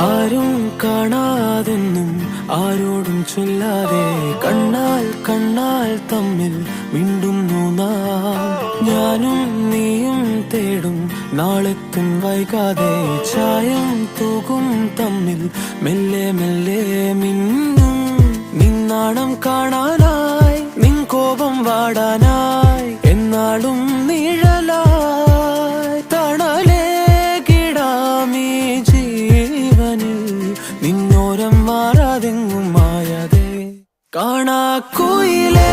ആരും കാണാതെന്നും ആരോടും ചൊല്ലാതെ കണ്ണാൽ കണ്ണാൽ തമ്മിൽ മിണ്ടുന്നു നാം. ഞാനും നീയും തേടും നാളെത്തും വൈകാതെ ചായം തൂകും തമ്മിൽ മെല്ലെ മെല്ലെ മിന്നും. നിന്നാണം കാണാനായി നിൻ കോപം വാടാനായി എന്നാളും നിഴലായി തണലേ കിടാമീ ജീവനിൽ നിന്നോരം മാറാതെങ്ങും മായാതെ. കാണാക്കുയിലേ